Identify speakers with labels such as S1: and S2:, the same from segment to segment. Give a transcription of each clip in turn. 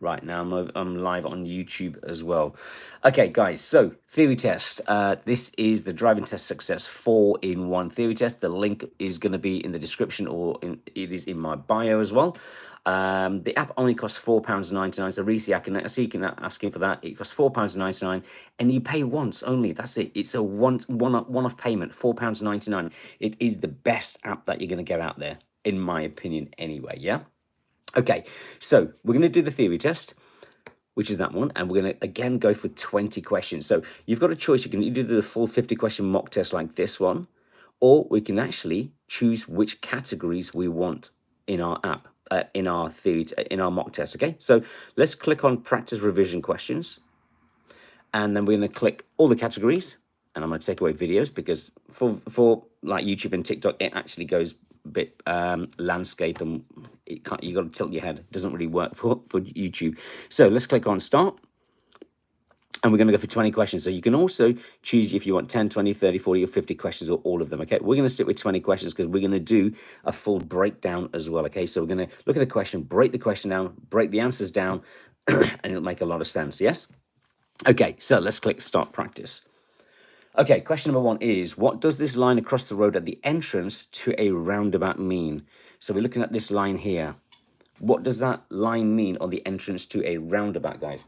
S1: Right now, I'm live on YouTube as well. Okay, guys, so theory test. This is the driving test success 4-in-1 theory test. The link is going to be in the description, or it is in my bio as well. The app only costs £4.99. So Reese, I can see you can asking for that. It costs £4.99, and you pay once only. That's it. It's a one-off payment, £4.99. It is the best app that you're going to get out there, in my opinion, anyway. Yeah. Okay, so we're going to do the theory test, which is that one, and we're going to again go for 20 questions. So you've got a choice. You can either do the full 50-question mock test like this one, or we can actually choose which categories we want in our app, in our in our mock test. Okay, so let's click on practice revision questions, and then we're going to click all the categories, and I'm going to take away videos because for like YouTube and TikTok, it actually goes a bit landscape, and it can't, you got to tilt your head. It doesn't really work for YouTube. So let's click on start, and we're going to go for 20 questions. So you can also choose if you want 10, 20, 30, 40, or 50 questions, or all of them. Okay, we're going to stick with 20 questions because we're going to do a full breakdown as well. Okay, so we're going to look at the question, break the question down, break the answers down, and it'll make a lot of sense. Yes. Okay, so let's click start practice. Okay, question number 1 is, what does this line across the road at the entrance to a roundabout mean? So we're looking at this line here. What does that line mean on the entrance to a roundabout, guys?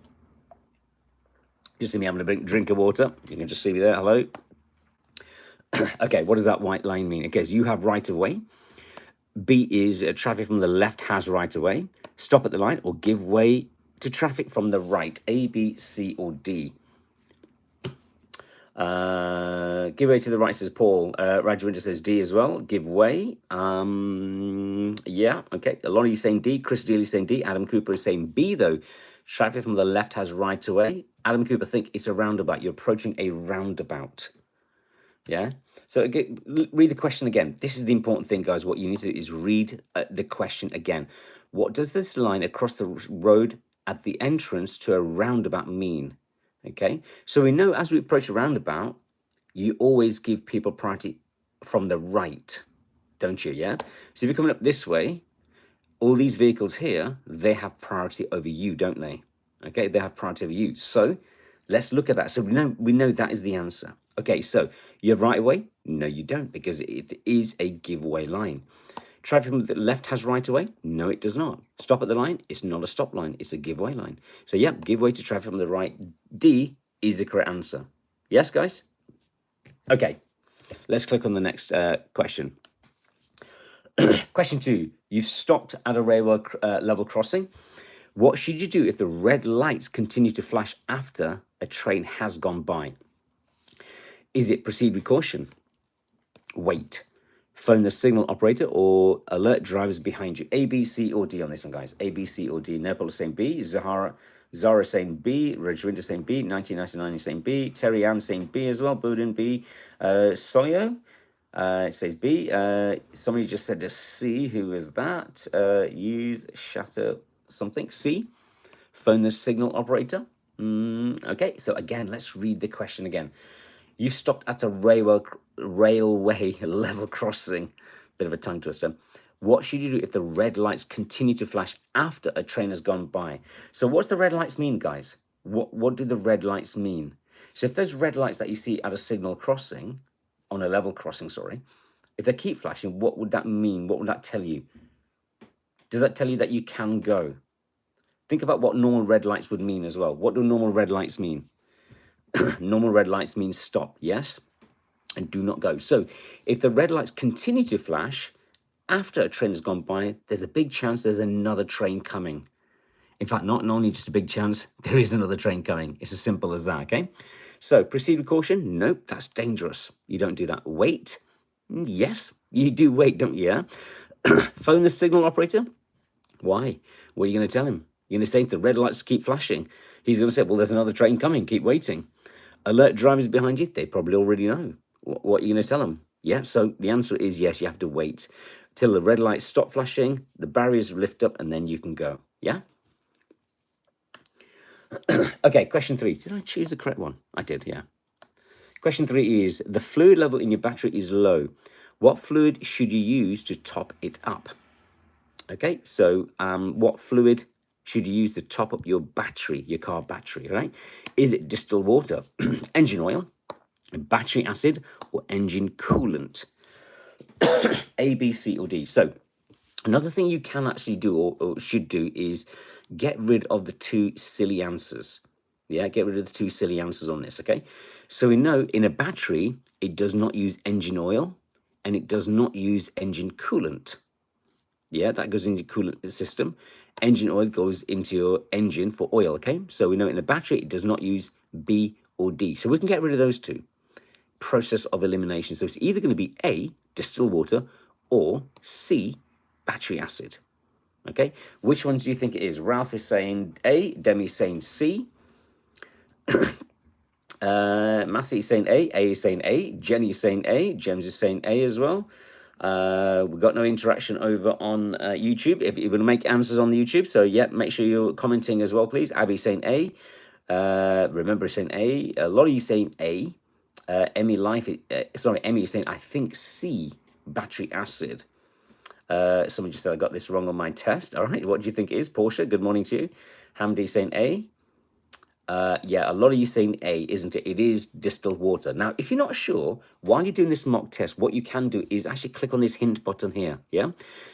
S1: You see me having a drink of water. You can just see me there. Hello. Okay, what does that white line mean? Okay, so you have right of way. B is traffic from the left has right of way. Stop at the line or give way to traffic from the right. A, B, C, or D. Give way to the right, says Paul. Roger Winter says D as well. Give way. Yeah, okay. A lot of you saying D. Chris Dealey saying D. Adam Cooper is saying B, though. Traffic from the left has right away. Adam Cooper think it's a roundabout. You're approaching a roundabout. Yeah. So again, read the question again. This is the important thing, guys. What you need to do is read the question again. What does this line across the road at the entrance to a roundabout mean? Okay, so we know as we approach a roundabout, you always give people priority from the right, don't you? Yeah. So if you're coming up this way, all these vehicles here, they have priority over you, don't they? Okay, they have priority over you. So let's look at that. So we know that is the answer. Okay, so you have right of way? No, you don't, because it is a giveaway line. Traffic from the left has right of way? No, it does not. Stop at the line? It's not a stop line. It's a giveaway line. So, yeah, give way to traffic from the right. D is the correct answer. Yes, guys? Okay, let's click on the next question. Question 2. You've stopped at a railway level crossing. What should you do if the red lights continue to flash after a train has gone by? Is it proceed with caution? Wait. Phone the signal operator or alert drivers behind you. A, B, C, or D on this one, guys. A, B, C, or D. Nepal is saying B. Zara saying B. Rajwinda saying B. 1999 is saying B. Terry Ann saying B as well. Budin B. Solio it says B. Somebody just said a C. Who is that? Use shatter something. C. Phone the signal operator. Okay, so again, let's read the question again. You've stopped at a railway level crossing. Bit of a tongue twister. What should you do if the red lights continue to flash after a train has gone by? So what's the red lights mean, guys? What do the red lights mean? So if those red lights that you see at a signal crossing, on a level crossing, sorry, if they keep flashing, what would that mean? What would that tell you? Does that tell you that you can go? Think about what normal red lights would mean as well. What do normal red lights mean? Normal red lights mean stop, yes, and do not go. So if the red lights continue to flash after a train has gone by, there's a big chance there's another train coming. In fact, not only just a big chance, there is another train coming. It's as simple as that, okay? So proceed with caution. Nope, that's dangerous. You don't do that. Wait. Yes, you do wait, don't you? Yeah? Phone the signal operator. Why? What are you going to tell him? You're going to say if the red lights keep flashing, he's going to say, well, there's another train coming. Keep waiting. Alert drivers behind you. They probably already know. What are you going to tell them? Yeah, so the answer is yes, you have to wait till the red lights stop flashing, the barriers lift up, and then you can go. Yeah? Okay, question 3. Did I choose the correct one? I did, yeah. Question 3 is, the fluid level in your battery is low. What fluid should you use to top it up? Okay, so what fluid should you use to top up your battery, your car battery, right? Is it distilled water, engine oil, battery acid, or engine coolant? A, B, C, or D. So another thing you can actually do or should do is get rid of the two silly answers. Yeah, get rid of the two silly answers on this, okay? So we know in a battery, it does not use engine oil and it does not use engine coolant. Yeah, that goes into your coolant system. Engine oil goes into your engine for oil, okay? So we know in a battery, it does not use B or D. So we can get rid of those two. Process of elimination. So it's either going to be A, distilled water, or C, battery acid. Okay, which ones do you think it is? Ralph is saying A, Demi's saying C, Massey is saying A is saying A, Jenny is saying A, James is saying A as well. We've got no interaction over on YouTube. If you're going to make answers on the YouTube, so yeah, make sure you're commenting as well, please. Abby saying A, remember saying A, a lot of you saying A. Emmy is saying I think C, battery acid. Someone just said I got this wrong on my test. All right, what do you think it is? Portia, good morning to you. Hamdi saying A. Yeah, a lot of you saying A, isn't it? It is distilled water. Now, if you're not sure, while you're doing this mock test, what you can do is actually click on this hint button here, yeah?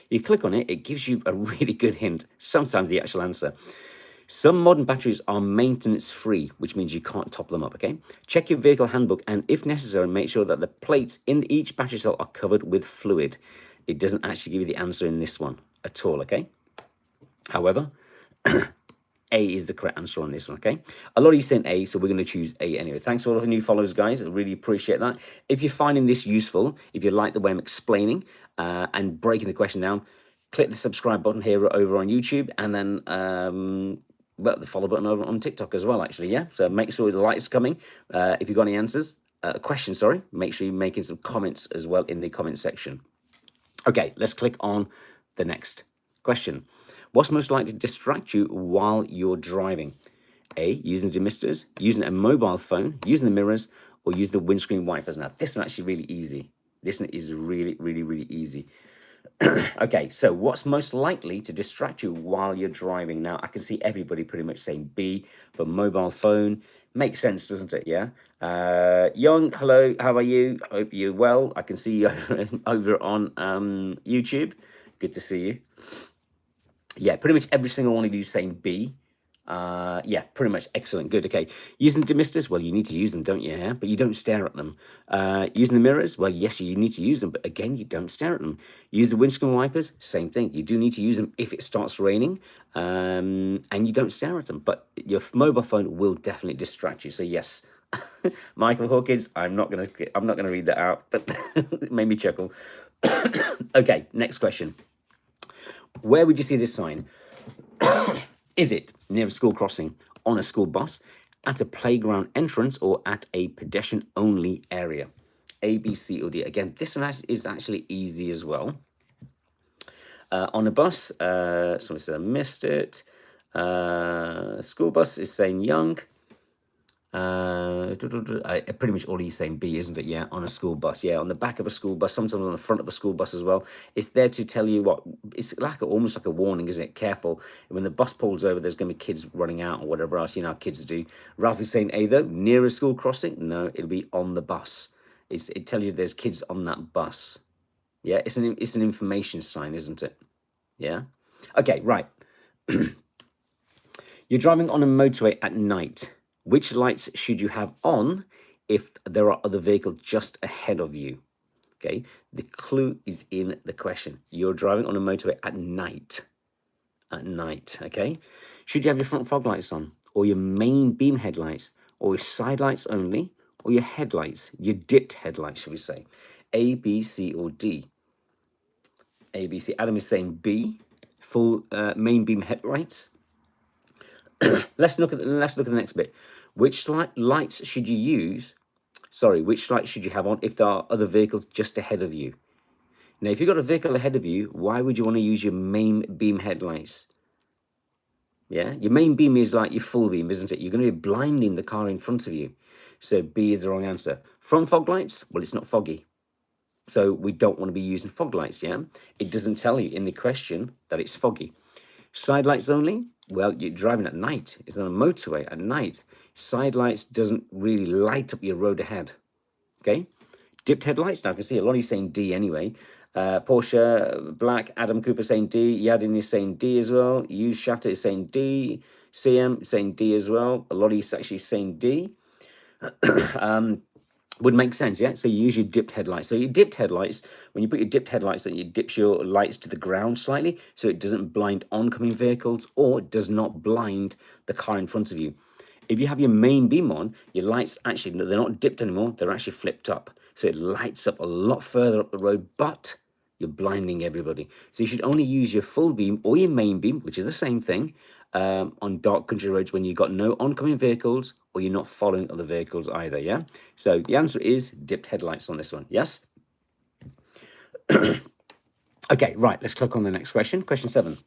S1: You click on it, it gives you a really good hint, sometimes the actual answer. Some modern batteries are maintenance free, which means you can't top them up, okay? Check your vehicle handbook and if necessary, make sure that the plates in each battery cell are covered with fluid. It doesn't actually give you the answer in this one at all, okay? However, A is the correct answer on this one, okay? A lot of you saying A, so we're going to choose A anyway. Thanks for all of the new followers, guys. I really appreciate that. If you're finding this useful, if you like the way I'm explaining and breaking the question down, click the subscribe button here over on YouTube and then well, the follow button over on TikTok as well, actually, yeah? So make sure the light's coming. If you've got any answers, questions, sorry, make sure you're making some comments as well in the comment section. Okay, let's click on the next question. What's most likely to distract you while you're driving? A, using the demisters, using a mobile phone, using the mirrors, or using the windscreen wipers. Now, this one actually really easy. This one is really, really, really easy. Okay, so what's most likely to distract you while you're driving? Now, I can see everybody pretty much saying B for mobile phone. Makes sense, doesn't it? Yeah. Young, hello, how are you? Hope you're well. I can see you over on YouTube. Good to see you. Yeah, pretty much every single one of you saying B. Yeah, pretty much excellent. Good. Okay. Using demisters, well, you need to use them, don't you? Yeah? But you don't stare at them. Using the mirrors, well, yes, you need to use them, but again, you don't stare at them. Use the windscreen wipers, same thing. You do need to use them if it starts raining, and you don't stare at them. But your mobile phone will definitely distract you. So yes, Michael Hawkins, I'm not gonna read that out, but it made me chuckle. Okay, next question. Where would you see this sign? Is it near a school crossing, on a school bus, at a playground entrance, or at a pedestrian-only area? A, B, C, or D. Again, this one is actually easy as well. On a bus, someone said I missed it. School bus is saying young. Pretty much all he's saying B, isn't it? Yeah, on a school bus. Yeah, on the back of a school bus, sometimes on the front of a school bus as well. It's there to tell you what, it's like almost like a warning, isn't it? Careful. When the bus pulls over, there's going to be kids running out or whatever else, you know how kids do. Ralph is saying A though, near a school crossing? No, it'll be on the bus. It tells you there's kids on that bus. Yeah, it's an information sign, isn't it? Yeah. Okay, right. You're driving on a motorway at night. Which lights should you have on if there are other vehicles just ahead of you? Okay, the clue is in the question. You're driving on a motorway at night. At night, okay? Should you have your front fog lights on, or your main beam headlights, or your side lights only, or your headlights, your dipped headlights, should we say? A, B, C, or D? A, B, C. Adam is saying B, full main beam headlights. Let's look at the next bit. Which lights should you use? Sorry, which lights should you have on if there are other vehicles just ahead of you? Now, if you've got a vehicle ahead of you, why would you want to use your main beam headlights? Yeah, your main beam is like your full beam, isn't it? You're going to be blinding the car in front of you. So B is the wrong answer. Front fog lights? Well, it's not foggy. So we don't want to be using fog lights, yeah? It doesn't tell you in the question that it's foggy. Side lights only? Well, you're driving at night. It's on a motorway at night. Side lights doesn't really light up your road ahead. Okay? Dipped headlights. Now I can see a lot of you saying D anyway. Porsche, Black, Adam Cooper saying D. Yadin is saying D as well. Used Shatter is saying D. CM saying D as well. A lot of you actually saying D. Would make sense, yeah? So you use your dipped headlights. So your dipped headlights, when you put your dipped headlights on, you dips your lights to the ground slightly so it doesn't blind oncoming vehicles or does not blind the car in front of you. If you have your main beam on, your lights actually, they're not dipped anymore, they're actually flipped up. So it lights up a lot further up the road, but you're blinding everybody. So you should only use your full beam or your main beam, which is the same thing, on dark country roads when you've got no oncoming vehicles or you're not following other vehicles either, yeah? So the answer is dipped headlights on this one, yes? Okay, right, let's click on the next question. Question 7.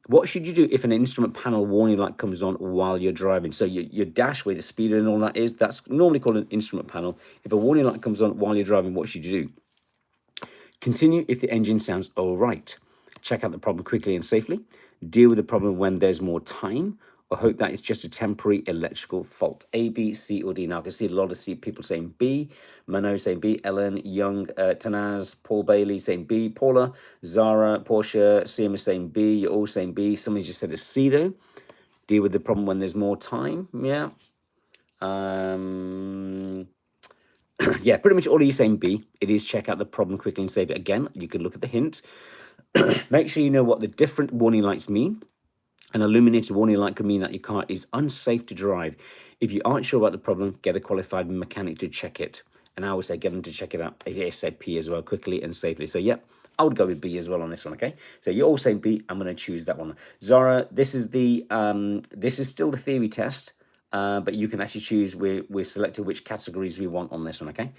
S1: What should you do if an instrument panel warning light comes on while you're driving? So your dash, where the speeder and all that is, that's normally called an instrument panel. If a warning light comes on while you're driving, what should you do? Continue if the engine sounds all right. Check out the problem quickly and safely. Deal with the problem when there's more time, or hope that it's just a temporary electrical fault. A, B, C, or D. Now I can see a lot of people saying B. Mano saying B. Ellen, Young, Tanaz, Paul Bailey saying B. Paula, Zara, Porsche, CM is saying B. You're all saying B. Somebody just said a C though. Deal with the problem when there's more time. Yeah. Yeah, pretty much all of you saying B. It is check out the problem quickly and save it. Again, you can look at the hint. Make sure you know what the different warning lights mean. An illuminated warning light could mean that your car is unsafe to drive. If you aren't sure about the problem, get a qualified mechanic to check it. And I would say get them to check it out ASAP as well, quickly and safely. So, yep, I would go with B as well on this one, okay? So you're all saying B. I'm going to choose that one. Zara, this is still the theory test, but you can actually choose. We're selecting which categories we want on this one, okay?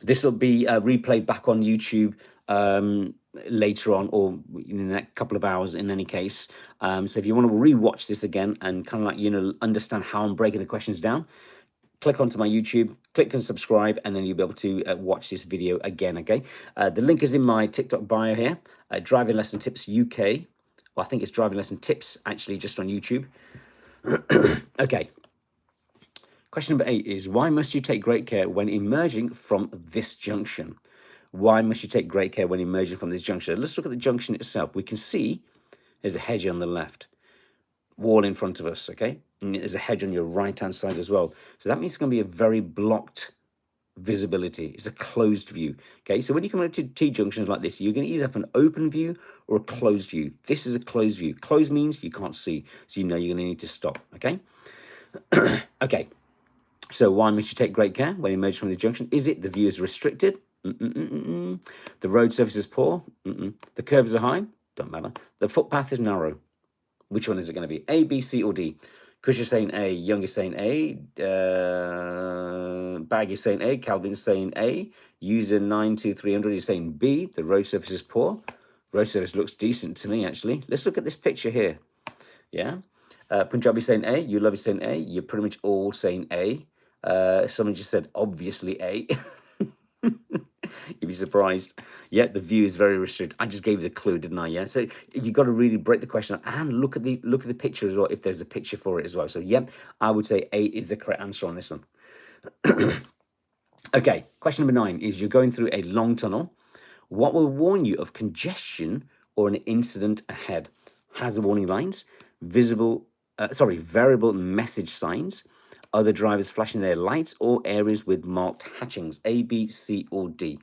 S1: This will be replayed back on YouTube later on, or in the next couple of hours in any case. So if you want to rewatch this again and kind of like, understand how I'm breaking the questions down, click onto my YouTube, click and subscribe, and then you'll be able to watch this video again, okay? The link is in my TikTok bio here, Driving Lesson Tips UK. Well, I think it's Driving Lesson Tips, actually, just on YouTube. Okay. Question number 8 is, why must you take great care when emerging from this junction? Why must you take great care when emerging from this junction? Let's look at the junction itself. We can see there's a hedge on the left, wall in front of us, okay? And there's a hedge on your right-hand side as well. So that means it's going to be a very blocked visibility. It's a closed view, okay? So when you come to T-junctions like this, you're going to either have an open view or a closed view. This is a closed view. Closed means you can't see, so you know you're going to need to stop, okay? Okay. So why must you take great care when emerging from the junction? Is it the view is restricted? The road surface is poor? The curbs are high? Don't matter. The footpath is narrow. Which one is it going to be? A, B, C, or D? Chris is saying A, Young is saying A, Bag is saying A, Calvin is saying A, User 92300 is saying B, the road surface is poor. Road surface looks decent to me, actually. Let's look at this picture here. Yeah? Punjabi saying A, you love is saying A, you're pretty much all saying A. Someone just said, obviously A. You'd be surprised. Yeah, the view is very restricted. I just gave you the clue, didn't I? Yeah. So you got to really break the question up and look at the picture as well, if there's a picture for it as well. So yep, I would say A is the correct answer on this one. Okay, question number 9 is, you're going through a long tunnel. What will warn you of congestion or an incident ahead? Hazard warning lines, variable message signs, other drivers flashing their lights, or areas with marked hatchings. A, B, C, or D?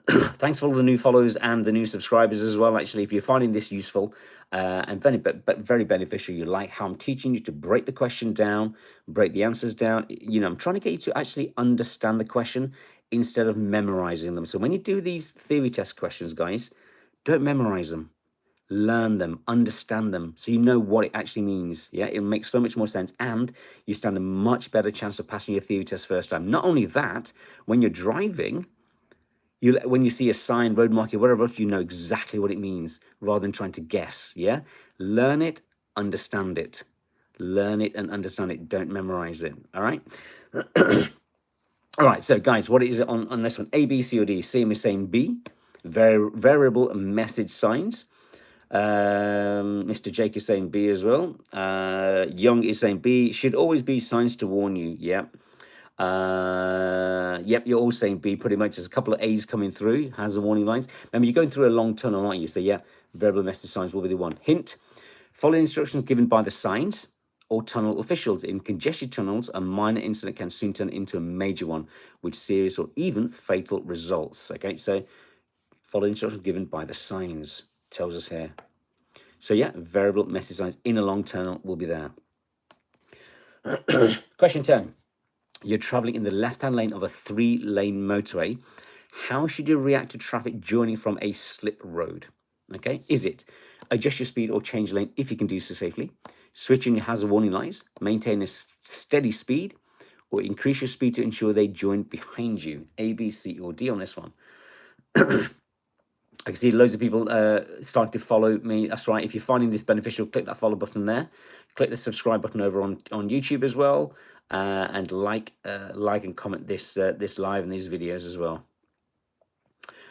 S1: Thanks for all the new followers and the new subscribers as well. Actually, if you're finding this useful and very beneficial, you like how I'm teaching you to break the question down, break the answers down. I'm trying to get you to actually understand the question instead of memorizing them. So when you do these theory test questions, guys, don't memorize them. Learn them, understand them, so you know what it actually means. Yeah, it makes so much more sense, and you stand a much better chance of passing your theory test first time. Not only that, when you're driving, when you see a sign, road marking, whatever else, you know exactly what it means rather than trying to guess. Yeah, learn it, understand it. Learn it and understand it. Don't memorize it. All right. All right. So, guys, what is it on this one? A, B, C, or D? CM is saying B. Variable message signs. Mr. Jake is saying B as well. Young is saying B. Should always be signs to warn you. Yep. Yep, you're all saying B pretty much. There's a couple of A's coming through. Hazard warning lines. Remember, you're going through a long tunnel, aren't you? So yeah, variable message signs will be the one. Hint: follow the instructions given by the signs or tunnel officials. In congested tunnels, a minor incident can soon turn into a major one with serious or even fatal results. Okay, so follow the instructions given by the signs. Tells us here. So yeah, variable message signs in a long tunnel will be there. Question 10. You're traveling in the left-hand lane of a 3-lane motorway. How should you react to traffic joining from a slip road? Okay, is it adjust your speed or change lane if you can do so safely, switch in your hazard warning lights, maintain a steady speed, or increase your speed to ensure they join behind you? A, B, C, or D on this one. I can see loads of people starting to follow me. That's right. If you're finding this beneficial, click that follow button there. Click the subscribe button over on YouTube as well, and like and comment this live and these videos as well.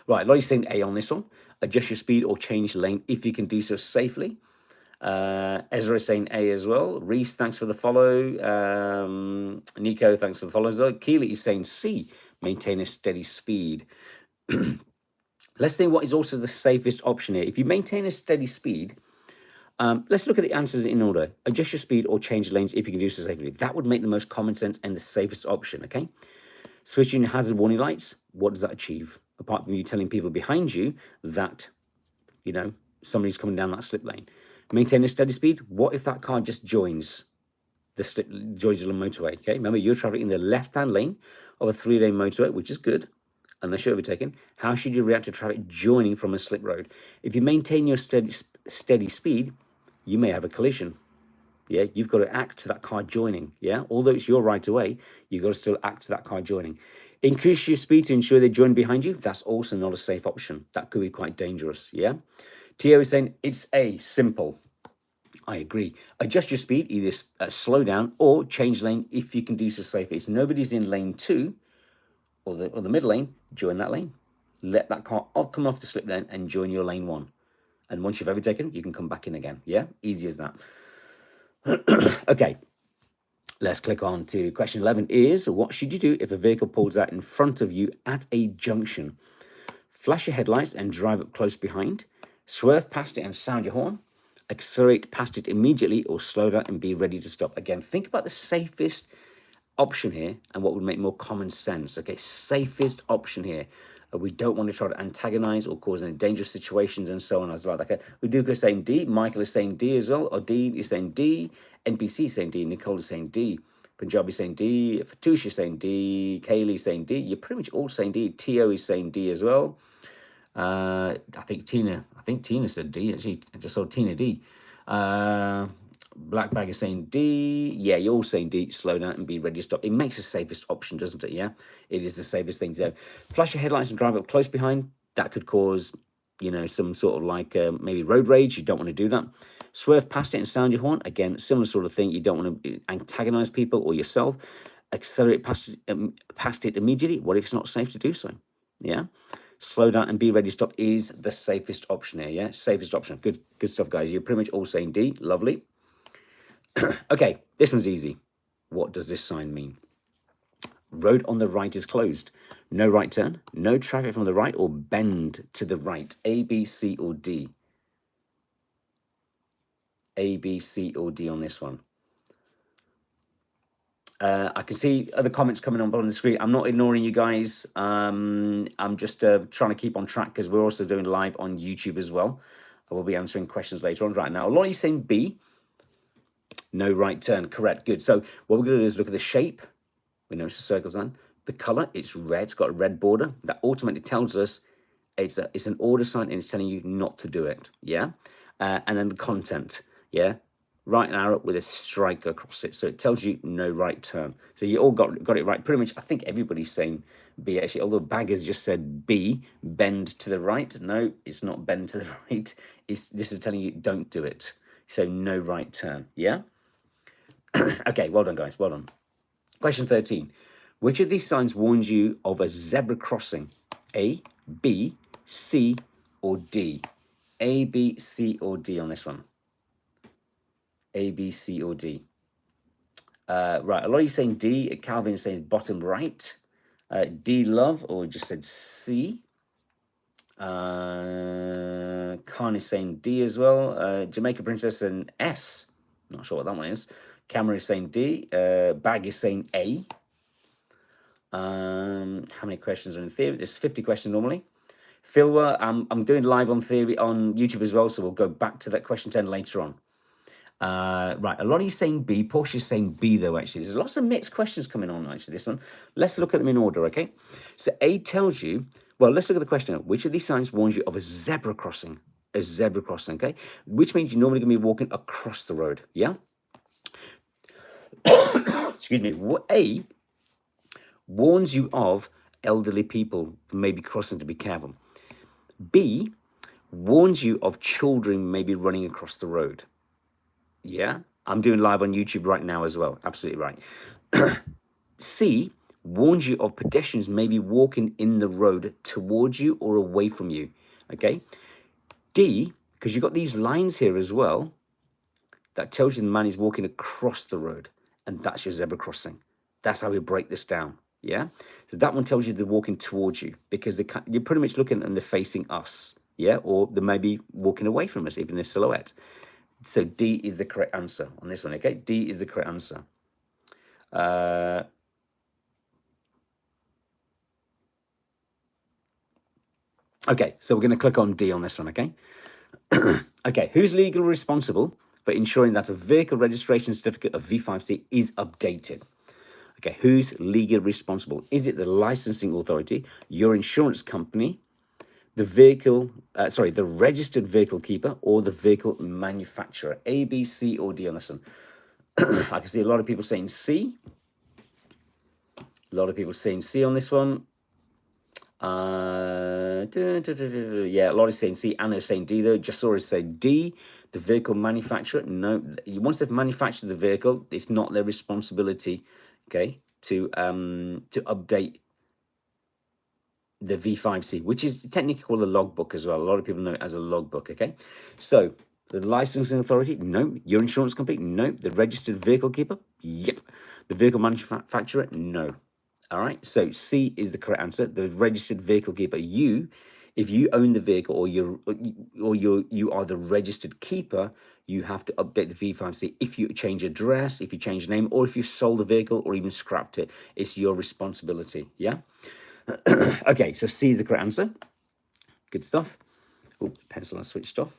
S1: Right, Lloyd's saying A on this one. Adjust your speed or change lane if you can do so safely. Ezra is saying A as well. Reese, thanks for the follow. Nico, thanks for the follow as well. Keely is saying C. Maintain a steady speed. Let's see what is also the safest option here. If you maintain a steady speed, let's look at the answers in order. Adjust your speed or change lanes if you can do so safely. That would make the most common sense and the safest option, okay? Switching hazard warning lights, what does that achieve? Apart from you telling people behind you that, you know, somebody's coming down that slip lane. Maintain a steady speed. What if that car just joins the motorway, okay? Remember, you're traveling in the left-hand lane of a 3-lane motorway, which is good, unless you're overtaken. How should you react to traffic joining from a slip road? If you maintain your steady speed, you may have a collision. Yeah, you've got to act to that car joining. Yeah, although it's your right away, you've got to still act to that car joining. Increase your speed to ensure they join behind you. That's also not a safe option. That could be quite dangerous. Yeah, Tio is saying it's A, simple. I agree. Adjust your speed, either slow down or change lane if you can do so safely. If nobody's in lane 2 or the middle lane, join that lane. Let that car come off the slip lane and join your lane 1. And once you've overtaken, you can come back in again. Yeah, easy as that. Okay, let's click on to question 11 is, what should you do if a vehicle pulls out in front of you at a junction? Flash your headlights and drive up close behind. Swerve past it and sound your horn. Accelerate past it immediately or slow down and be ready to stop. Again, think about the safest option here and what would make more common sense. Okay, safest option here. We don't want to try to antagonize or cause any dangerous situations and so on as well. Okay, Uduka is saying D, Michael is saying D as well, or D is saying D, NPC is saying D, Nicole is saying D, Punjabi is saying D, Fatush is saying D, Kaylee is saying D. You're pretty much all saying D. Tio is saying D as well. I think Tina said D. Actually, I just saw Tina D. Black Bag is saying D. Yeah, you're all saying D. Slow down and be ready to stop. It makes the safest option, doesn't it? Yeah, it is the safest thing to do. Flash your headlights and drive up close behind. That could cause, you know, some sort of like maybe road rage. You don't want to do that. Swerve past it and sound your horn. Again, similar sort of thing. You don't want to antagonize people or yourself. Accelerate past it immediately. What if it's not safe to do so? Yeah. Slow down and be ready to stop is the safest option here. Yeah, safest option. Good stuff, guys. You're pretty much all saying D. Lovely. Okay, this one's easy. What does this sign mean? Road on the right is closed. No right turn, no traffic from the right, or bend to the right. A, B, C, or D? A, B, C, or D on this one. I can see other comments coming on the screen. I'm not ignoring you guys. I'm just trying to keep on track because we're also doing live on YouTube as well. I will be answering questions later on. Right now, a lot of you saying B. No right turn. Correct. Good. So what we're going to do is look at the shape. We know it's a circle sign. The color, it's red. It's got a red border. That automatically tells us it's an order sign and it's telling you not to do it. Yeah. And then the content. Yeah. Right arrow with a strike across it. So it tells you no right turn. So you all got it right. Pretty much, I think everybody's saying B actually, although Baggers just said B, bend to the right. No, it's not bend to the right. This is telling you don't do it. So no right turn. Yeah. Okay, well done, guys. Well done. Question 13. Which of these signs warns you of a zebra crossing? A, B, C or D? A, B, C, or D on this one? A, B, C, or D? Right, a lot of you saying D. Calvin is saying bottom right. D, love, or just said C. Khan is saying D as well. Jamaica Princess and S. Not sure what that one is. Cameron is saying D. Bag is saying A. How many questions are in theory? There's 50 questions normally. Philwa, I'm doing live on theory on YouTube as well, so we'll go back to that question 10 later on. Right, a lot of you saying B. Portia's saying B though, actually. There's lots of mixed questions coming on, actually, this one. Let's look at them in order, okay? So A tells you, well, let's look at the question. Which of these signs warns you of a zebra crossing? A zebra crossing, okay? Which means you're normally going to be walking across the road, yeah? Excuse me. A warns you of elderly people maybe crossing, to be careful. B warns you of children maybe running across the road. Yeah, I'm doing live on YouTube right now as well. Absolutely right. C warns you of pedestrians maybe walking in the road towards you or away from you. Okay. D, because you've got these lines here as well, that tells you the man is walking across the road, and that's your zebra crossing. That's how we break this down. Yeah. So that one tells you they're walking towards you because you're pretty much looking and they're facing us. Yeah. Or they may be walking away from us, even in silhouette. So D is the correct answer on this one, okay? D is the correct answer. Okay, so we're going to click on D on this one, okay? Okay, who's legally responsible for ensuring that a vehicle registration certificate of V5C is updated? Okay, who's legally responsible? Is it the licensing authority, your insurance company, the the registered vehicle keeper, or the vehicle manufacturer? A, B, C, or D on this one? I can see a lot of people saying C. A lot of people saying C on this one. Yeah, a lot is saying C. Anna is saying D though. Jasura is saying D. The vehicle manufacturer. No, once they've manufactured the vehicle, it's not their responsibility, okay, to update the V5C, which is technically called a logbook as well. A lot of people know it as a logbook, okay? So the licensing authority, no. Your insurance company, no. The registered vehicle keeper, yep. The vehicle manufacturer, no. All right, so C is the correct answer. The registered vehicle keeper. If you own the vehicle or you are the registered keeper, you have to update the V5C. If you change address, if you change name, or if you've sold the vehicle or even scrapped it, it's your responsibility. Yeah. Okay, so C is the correct answer. Good stuff. Oh, pencil has switched off.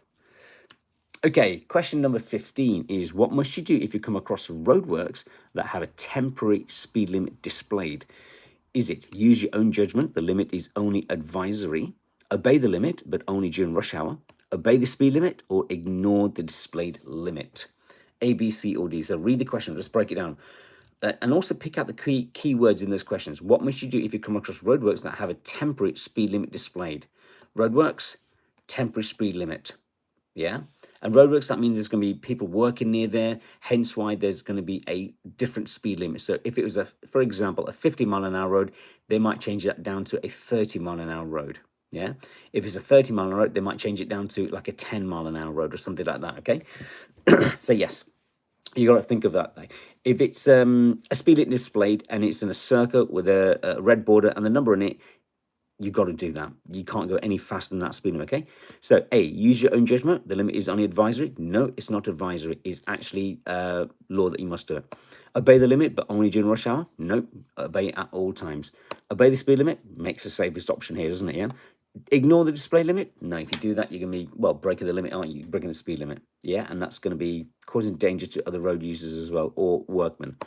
S1: Okay, question number 15 is, what must you do if you come across roadworks that have a temporary speed limit displayed? Is it use your own judgment, the limit is only advisory, obey the limit, but only during rush hour, obey the speed limit, or ignore the displayed limit? A, B, C, or D. So read the question, let's break it down. And also pick out the key words in those questions. What must you do if you come across roadworks that have a temporary speed limit displayed? Roadworks, temporary speed limit. Yeah. And roadworks, that means there's going to be people working near there, hence why there's going to be a different speed limit. So if it was, for example, a 50-mile-an-hour road, they might change that down to a 30-mile-an-hour road. Yeah. If it's a 30-mile-an-hour road, they might change it down to like a 10-mile-an-hour road or something like that. Okay. So yes, you got to think of that. If it's a speed limit displayed and it's in a circle with a red border and the number in it, you got to do that. You can't go any faster than that speed limit, okay? So A, use your own judgment. The limit is only advisory. No, it's not advisory. It's actually law that you must do it. Obey the limit, but only during rush hour. Nope, obey at all times. Obey the speed limit, makes the safest option here, doesn't it, yeah? Ignore the display limit. No, if you do that, you're going to be, well, breaking the limit, aren't you? Breaking the speed limit, yeah? And that's going to be causing danger to other road users as well, or workmen.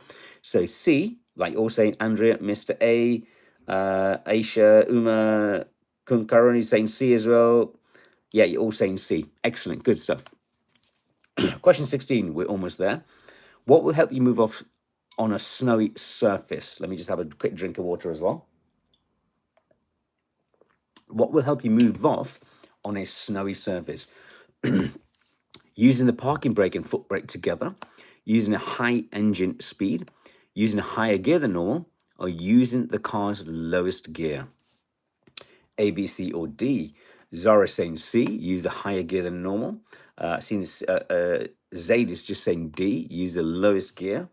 S1: So C, like you're saying, Andrea, Mr. A, Aisha, Uma, Kunkaran is saying C as well. Yeah, you're all saying C. Excellent, good stuff. Question 16, we're almost there. What will help you move off on a snowy surface? Let me just have a quick drink of water as well. What will help you move off on a snowy surface? Using the parking brake and foot brake together, using a high engine speed, using a higher gear than normal, or using the car's lowest gear? A, B, C, or D? Zara saying C, use the higher gear than normal. Seen Zaid is just saying D, use the lowest gear.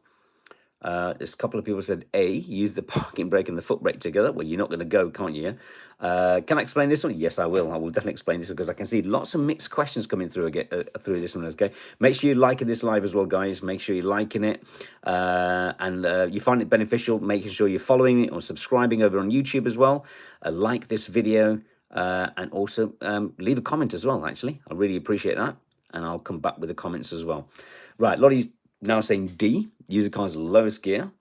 S1: There's a couple of people said A, use the parking brake and the foot brake together. Well, you're not going to go, can't you? Can I explain this one? Yes, I will. I will definitely explain this because I can see lots of mixed questions coming through again through this one. Okay, make sure you're liking this live as well, guys. Make sure you're liking it, and you find it beneficial. Making sure you're following it or subscribing over on YouTube as well. Like this video, and also leave a comment as well. Actually, I really appreciate that, and I'll come back with the comments as well. Right, Lottie's now saying D, use the car's lowest gear.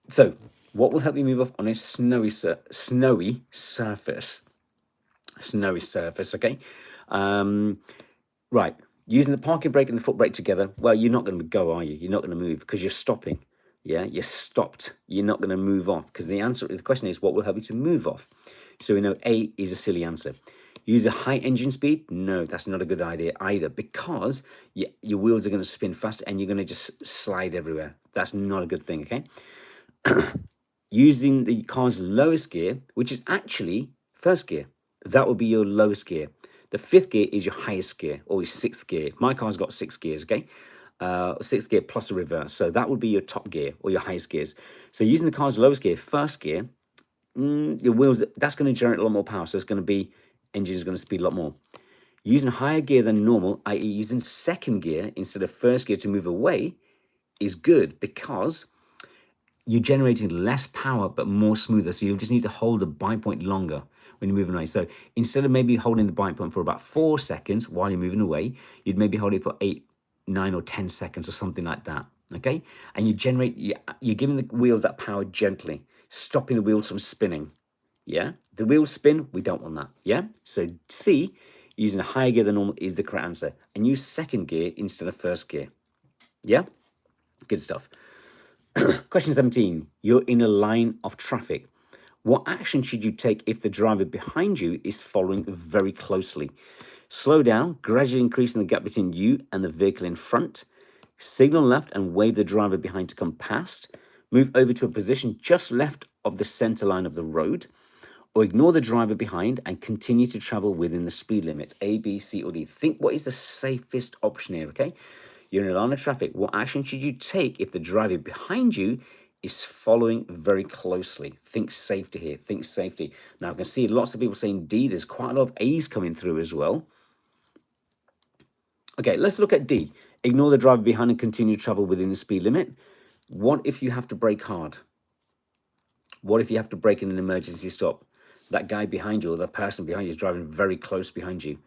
S1: So, what will help you move off on a snowy surface? Snowy surface, okay? Right, using the parking brake and the foot brake together, well, you're not going to go, are you? You're not going to move because you're stopping. Yeah, you're stopped. You're not going to move off because the question is, what will help you to move off? So we know A is a silly answer. Use a high engine speed? No, that's not a good idea either because your wheels are going to spin fast and you're going to just slide everywhere. That's not a good thing, okay? Using the car's lowest gear, which is actually first gear. That will be your lowest gear. The fifth gear is your highest gear or your sixth gear. My car's got 6 gears, okay? Sixth gear plus a reverse. So that would be your top gear or your highest gears. So using the car's lowest gear, first gear, your wheels, that's going to generate a lot more power. So it's going to be, engine is going to speed a lot more. Using higher gear than normal, i.e. using second gear instead of first gear to move away is good because you're generating less power but more smoother. So you just need to hold the bind point longer when you're moving away. So instead of maybe holding the bind point for about 4 seconds while you're moving away, you'd maybe hold it for 8, 9 or 10 seconds or something like that, okay? And you're giving the wheels that power gently, stopping the wheels from spinning, yeah? The wheels spin, we don't want that, yeah? So C, using a higher gear than normal is the correct answer. And use second gear instead of first gear, yeah? Good stuff. Question 17, you're in a line of traffic. What action should you take if the driver behind you is following very closely? Slow down, gradually increasing the gap between you and the vehicle in front. Signal left and wave the driver behind to come past. Move over to a position just left of the center line of the road. Or ignore the driver behind and continue to travel within the speed limit. A, B, C, or D. Think what is the safest option here, okay? You're in a line of traffic. What action should you take if the driver behind you is following very closely? Think safety here. Think safety. Now, I can see lots of people saying D. There's quite a lot of A's coming through as well. Okay, let's look at D. Ignore the driver behind and continue to travel within the speed limit. What if you have to brake hard? What if you have to brake in an emergency stop? That guy behind you or the person behind you is driving very close behind you.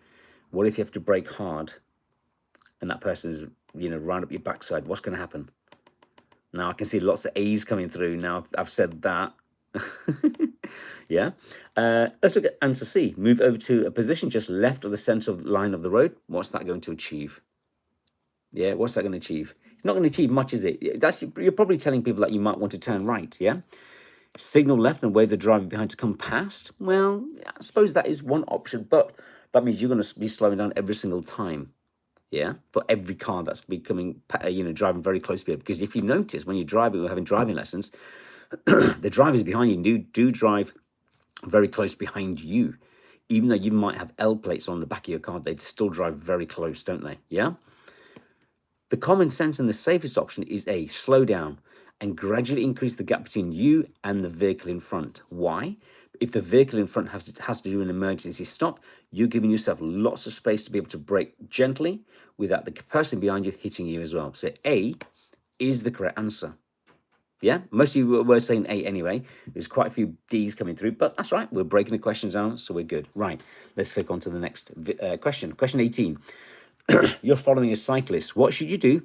S1: What if you have to brake hard and that person is, right up your backside? What's going to happen? Now, I can see lots of A's coming through. Now, I've said that. Yeah. Let's look at answer C. Move over to a position just left of the center line of the road. What's that going to achieve? Yeah, what's that going to achieve? It's not going to achieve much, is it? You're probably telling people that you might want to turn right, yeah? Signal left and wave the driver behind to come past. Well, I suppose that is one option, but that means you're going to be slowing down every single time. Yeah, for every car that's becoming, driving very close to you. Because if you notice when you're driving or having driving lessons, the drivers behind you do drive very close behind you. Even though you might have L plates on the back of your car, they still drive very close, don't they? Yeah. The common sense and the safest option is A, slow down and gradually increase the gap between you and the vehicle in front. Why? If the vehicle in front has to do an emergency stop, you're giving yourself lots of space to be able to brake gently without the person behind you hitting you as well. So A is the correct answer. Yeah, most of you were saying A anyway. There's quite a few D's coming through, but that's right. We're breaking the questions down, so we're good. Right, let's click on to the next question. Question 18. You're following a cyclist. What should you do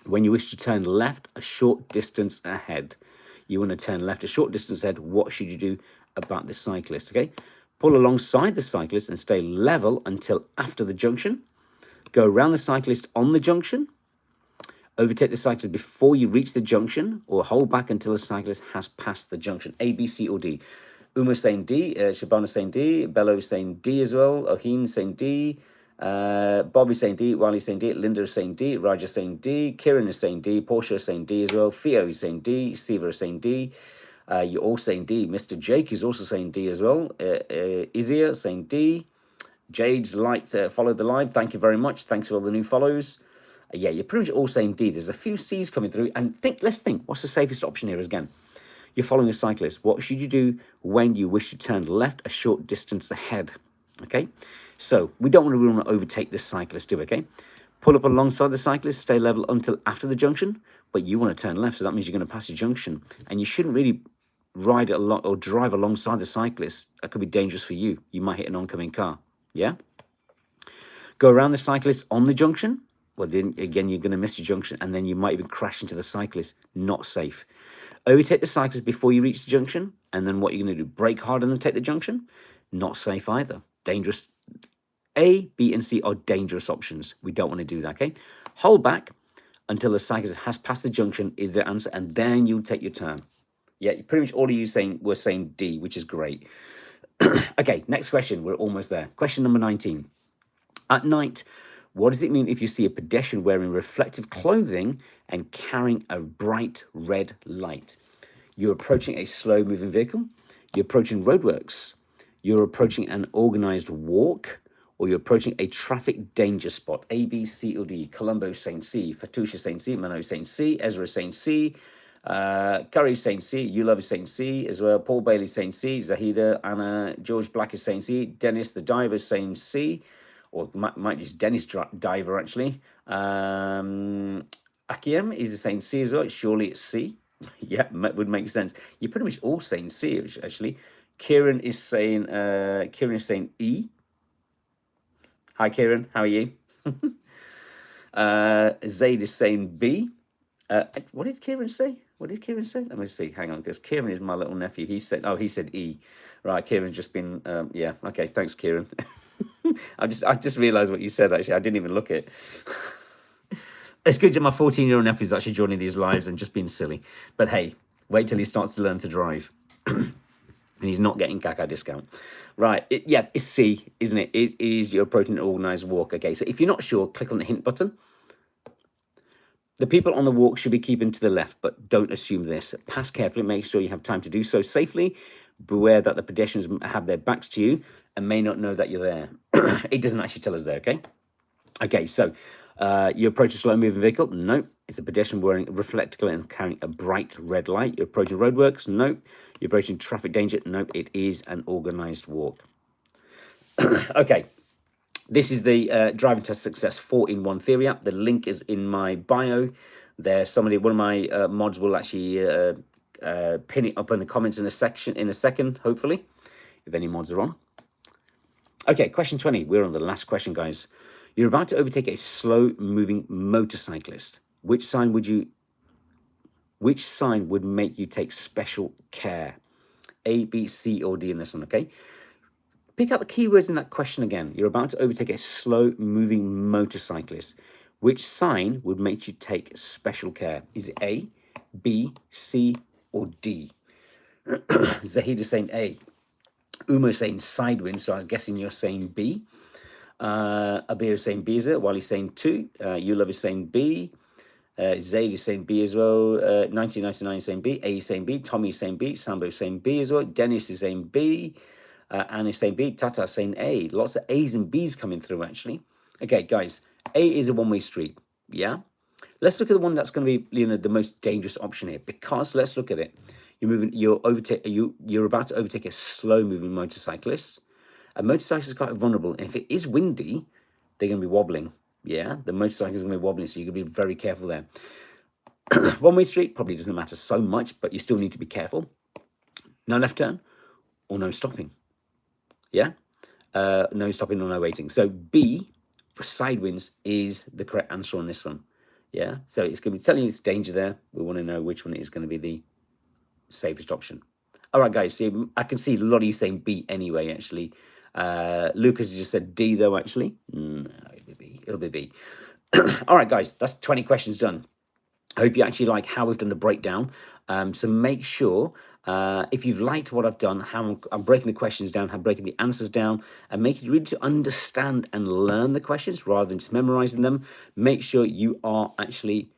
S1: when you wish to turn left a short distance ahead? You want to turn left a short distance ahead. What should you do about the cyclist? Okay, pull alongside the cyclist and stay level until after the junction. Go around the cyclist on the junction. Overtake the cyclist before you reach the junction, or hold back until the cyclist has passed the junction. A, B, C, or D. Uma saying D, Shabana saying D, Bello saying D as well, Oheen saying D, Bobby saying D, Wiley saying D, Linda is saying D, Raja saying D, Kieran is saying D, Portia is saying D as well, Theo is saying D, Siva is saying D, you're all saying D. Mr. Jake is also saying D as well, Izia saying D, Jade's followed the live. Thank you very much. Thanks for all the new follows. Yeah, you're pretty much all saying D. There's a few C's coming through. And let's think, what's the safest option here again? You're following a cyclist. What should you do when you wish to turn left a short distance ahead? Okay, so we don't want to overtake this cyclist, do we? Okay, pull up alongside the cyclist, stay level until after the junction, but you want to turn left, so that means you're going to pass a junction, and you shouldn't really ride a lot or drive alongside the cyclist. That could be dangerous for you. You might hit an oncoming car. Yeah. Go around the cyclist on the junction. Well, then again, you're going to miss your junction, and then you might even crash into the cyclist. Not safe. Overtake the cyclist before you reach the junction, and then what you're going to do? Brake hard and then take the junction? Not safe either. Dangerous. A, B, and C are dangerous options. We don't want to do that, okay? Hold back until the cyclist has passed the junction is the answer, and then you'll take your turn. Yeah, pretty much all of you were saying D, which is great. Okay, next question. We're almost there. Question number 19. At night, what does it mean if you see a pedestrian wearing reflective clothing and carrying a bright red light? You're approaching a slow-moving vehicle. You're approaching roadworks. You're approaching an organized walk, or you're approaching a traffic danger spot. A, B, C, or D. Colombo saying C. Fatusha saying C. Mano saying C. Ezra saying C. Curry saying C. You Love is saying C as well. Paul Bailey saying C. Zahida, Anna, George Black is saying C. Dennis the Diver is saying C. Or might be Dennis Diver, actually. Akiem is saying C as well. Surely it's C. Yeah, would make sense. You're pretty much all saying C, actually. Kieran is saying E. Hi, Kieran. How are you? Zaid is saying B. What did Kieran say? What did Kieran say? Let me see. Hang on, because Kieran is my little nephew. He said E. Right, Kieran's just been, yeah. Okay, thanks, Kieran. I just realised what you said, actually. I didn't even look at it. It's good that my 14-year-old nephew is actually joining these lives and just being silly. But hey, wait till he starts to learn to drive. And he's not getting caca discount. Right, yeah, it's C, isn't it? It is you're approaching an organised walk. Okay, so if you're not sure, click on the hint button. The people on the walk should be keeping to the left, but don't assume this. Pass carefully, make sure you have time to do so safely. Beware that the pedestrians have their backs to you and may not know that you're there. It doesn't actually tell us there, okay? Okay, so you approach a slow-moving vehicle? No. It's a pedestrian wearing a reflector and carrying a bright red light. You're approaching roadworks? No. You're approaching traffic danger? No. It is an organised walk. Okay. This is the Driving Test Success 4-in-1 Theory app. The link is in my bio. One of my mods will actually pin it up in the comments in a second, hopefully, if any mods are on. Okay, question 20. We're on the last question, guys. You're about to overtake a slow-moving motorcyclist. Which sign would make you take special care? A, B, C, or D in this one, okay? Pick out the keywords in that question again. You're about to overtake a slow-moving motorcyclist. Which sign would make you take special care? Is it A, B, C, or D? Zahid is saying A. Uma is saying sidewind, so I'm guessing you're saying B. Abir is saying B, is it? While he's saying 2. You Love is saying B. Zaid is saying B as well. 1999 is saying B. A is saying B. Tommy is saying B. Sambo is saying B as well. Dennis is saying B. Anne is saying B. Tata is saying A. Lots of A's and B's coming through, actually. Okay, guys. A is a one-way street. Yeah? Let's look at the one that's going to be, the most dangerous option here. Because, let's look at it. You're about to overtake a slow-moving motorcyclist. A motorcyclist is quite vulnerable. And if it is windy, they're going to be wobbling. Yeah, the motorcycle is going to be wobbling, so you're going to be very careful there. One-way street probably doesn't matter so much, but you still need to be careful. No left turn or no stopping. Yeah, no stopping or no waiting. So B for side winds is the correct answer on this one. Yeah, so it's going to be telling you it's danger there. We want to know which one is going to be the safest option. All right, guys. See, I can see a lot of you saying B anyway. Actually, Lucas just said D though. Actually, no, it'll be B. All right, guys. That's 20 questions done. I hope you actually like how we've done the breakdown. So make sure if you've liked what I've done, how I'm breaking the questions down, how I'm breaking the answers down, and make it really to understand and learn the questions rather than just memorizing them. Make sure you are actually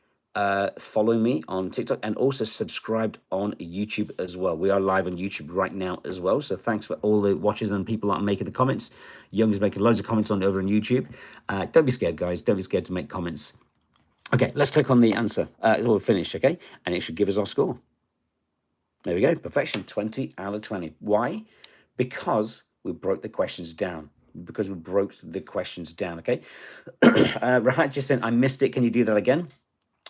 S1: following me on TikTok and also subscribed on YouTube as well. We are live on YouTube right now as well. So thanks for all the watchers and people that are making the comments. Young is making loads of comments over on YouTube. Don't be scared, guys. Don't be scared to make comments. Okay, let's click on the answer. We'll finish, okay? And it should give us our score. There we go, perfection, 20 out of 20. Why? Because we broke the questions down. Okay? Rahat just said, I missed it. Can you do that again?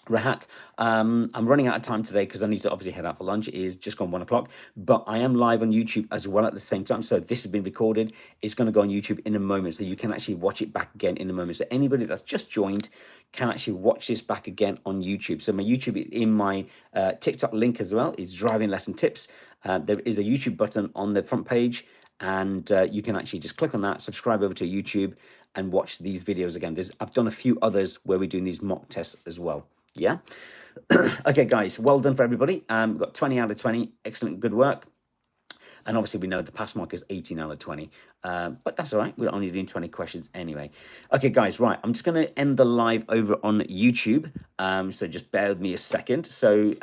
S1: Rahat, I'm running out of time today because I need to obviously head out for lunch. It is just gone 1 o'clock, but I am live on YouTube as well at the same time. So this has been recorded. It's going to go on YouTube in a moment. So you can actually watch it back again in a moment. So anybody that's just joined can actually watch this back again on YouTube. So my YouTube is in my TikTok link as well. It's Driving Lesson Tips. There is a YouTube button on the front page, and you can actually just click on that, subscribe over to YouTube, and watch these videos again. I've done a few others where we're doing these mock tests as well. Yeah. Okay, guys, well done for everybody. We've got 20 out of 20. Excellent, good work. And obviously we know the pass mark is 18 out of 20. But that's all right. We're only doing 20 questions anyway. Okay, guys, right. I'm just going to end the live over on YouTube. So just bear with me a second. So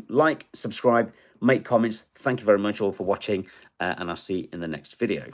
S1: like, subscribe, make comments. Thank you very much all for watching. And I'll see you in the next video.